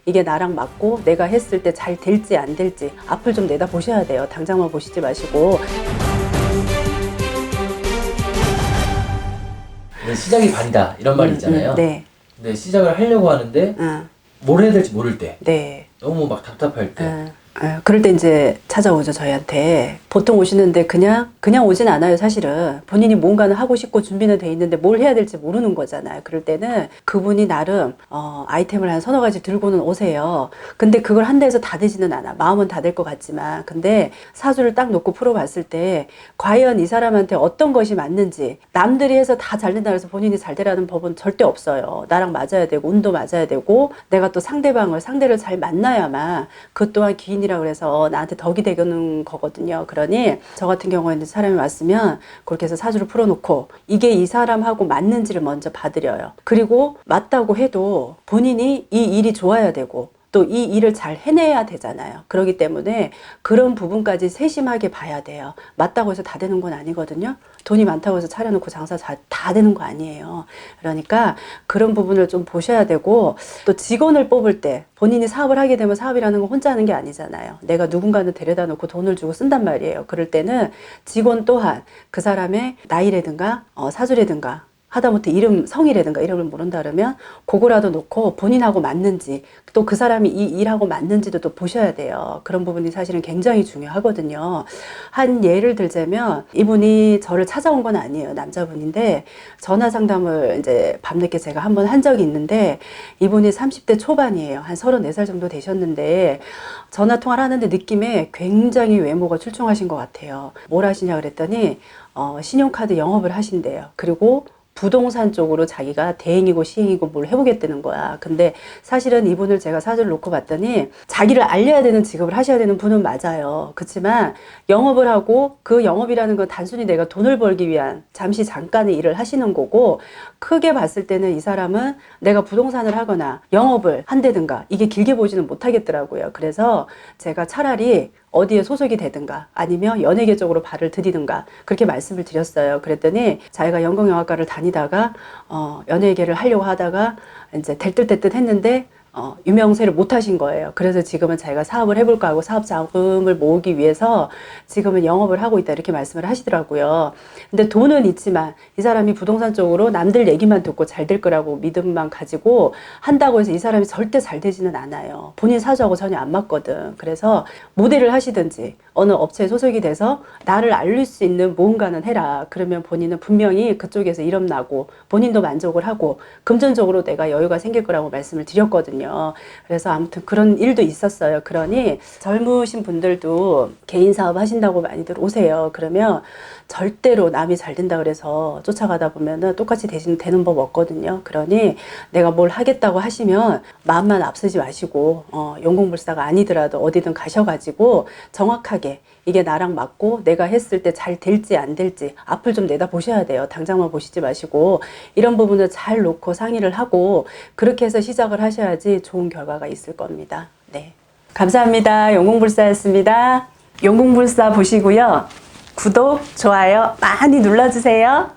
이게 나랑 맞고 내가 했을 때 잘 될지 안 될지 앞을 좀 내다 보셔야 돼요. 당장만 보시지 마시고. 시작이 반이다 이런 말이 있잖아요. 네. 근데 시작을 하려고 하는데 뭘 해야 될지 모를 때, 네. 너무 막 답답할 때, 그럴 때 이제 찾아오죠, 저희한테. 보통 오시는데 그냥 오진 않아요, 사실은. 본인이 뭔가는 하고 싶고 준비는 돼 있는데 뭘 해야 될지 모르는 거잖아요. 그럴 때는 그분이 나름 아이템을 한 서너 가지 들고는 오세요. 근데 그걸 한다 해서 다 되지는 않아. 마음은 다 될 것 같지만. 근데 사주를 딱 놓고 풀어봤을 때 과연 이 사람한테 어떤 것이 맞는지, 남들이 해서 다 잘 된다 그래서 본인이 잘 되라는 법은 절대 없어요. 나랑 맞아야 되고 운도 맞아야 되고 내가 또 상대를 잘 만나야만 그 또한 기인이라 그래서 나한테 덕이 되는 거거든요. 그러니 저 같은 경우에는 사람이 왔으면 그렇게 해서 사주를 풀어놓고 이게 이 사람하고 맞는지를 먼저 봐드려요. 그리고 맞다고 해도 본인이 이 일이 좋아야 되고 또 이 일을 잘 해내야 되잖아요. 그렇기 때문에 그런 부분까지 세심하게 봐야 돼요. 맞다고 해서 다 되는 건 아니거든요. 돈이 많다고 해서 차려놓고 장사 다 되는 거 아니에요. 그러니까 그런 부분을 좀 보셔야 되고, 또 직원을 뽑을 때 본인이 사업을 하게 되면 사업이라는 건 혼자 하는 게 아니잖아요. 내가 누군가는 데려다 놓고 돈을 주고 쓴단 말이에요. 그럴 때는 직원 또한 그 사람의 나이라든가 사주라든가 하다못해 이름, 성이라든가 이름을 모른다 그러면 그거라도 놓고 본인하고 맞는지 또 그 사람이 이 일하고 맞는지도 또 보셔야 돼요. 그런 부분이 사실은 굉장히 중요하거든요. 한 예를 들자면 이분이 저를 찾아온 건 아니에요. 남자분인데 전화 상담을 이제 밤늦게 제가 한번 한 적이 있는데 이분이 30대 초반이에요. 한 34살 정도 되셨는데 전화 통화를 하는데 느낌에 굉장히 외모가 출중하신 것 같아요. 뭘 하시냐 그랬더니 신용카드 영업을 하신대요. 그리고 부동산 쪽으로 자기가 대행이고 시행이고 뭘 해보겠다는 거야. 근데 사실은 이분을 제가 사주를 놓고 봤더니 자기를 알려야 되는 직업을 하셔야 되는 분은 맞아요. 그렇지만 영업을 하고 그 영업이라는 건 단순히 내가 돈을 벌기 위한 잠깐의 일을 하시는 거고, 크게 봤을 때는 이 사람은 내가 부동산을 하거나 영업을 한다든가 이게 길게 보지는 못하겠더라고요. 그래서 제가 차라리 어디에 소속이 되든가 아니면 연예계 쪽으로 발을 들이든가 그렇게 말씀을 드렸어요. 그랬더니 자기가 연극영화과를 다니다가 연예계를 하려고 하다가 이제 될 듯 했는데 유명세를 못 하신 거예요. 그래서 지금은 자기가 사업을 해볼까 하고 사업 자금을 모으기 위해서 지금은 영업을 하고 있다 이렇게 말씀을 하시더라고요. 근데 돈은 있지만 이 사람이 부동산 쪽으로 남들 얘기만 듣고 잘 될 거라고 믿음만 가지고 한다고 해서 이 사람이 절대 잘 되지는 않아요. 본인 사주하고 전혀 안 맞거든. 그래서 모델을 하시든지 어느 업체에 소속이 돼서 나를 알릴 수 있는 뭔가는 해라. 그러면 본인은 분명히 그쪽에서 이름 나고 본인도 만족을 하고 금전적으로 내가 여유가 생길 거라고 말씀을 드렸거든요. 그래서 아무튼 그런 일도 있었어요. 그러니 젊으신 분들도 개인 사업 하신다고 많이들 오세요. 그러면 절대로 남이 잘 된다 그래서 쫓아가다 보면은 똑같이 되는 법 없거든요. 그러니 내가 뭘 하겠다고 하시면 마음만 앞서지 마시고 연공불사가 아니더라도 어디든 가셔가지고 정확하게 이게 나랑 맞고 내가 했을 때 잘 될지 안 될지 앞을 좀 내다 보셔야 돼요. 당장만 보시지 마시고 이런 부분을 잘 놓고 상의를 하고 그렇게 해서 시작을 하셔야지 좋은 결과가 있을 겁니다. 네, 감사합니다. 연공불사였습니다. 연공불사 보시고요. 구독, 좋아요 많이 눌러주세요.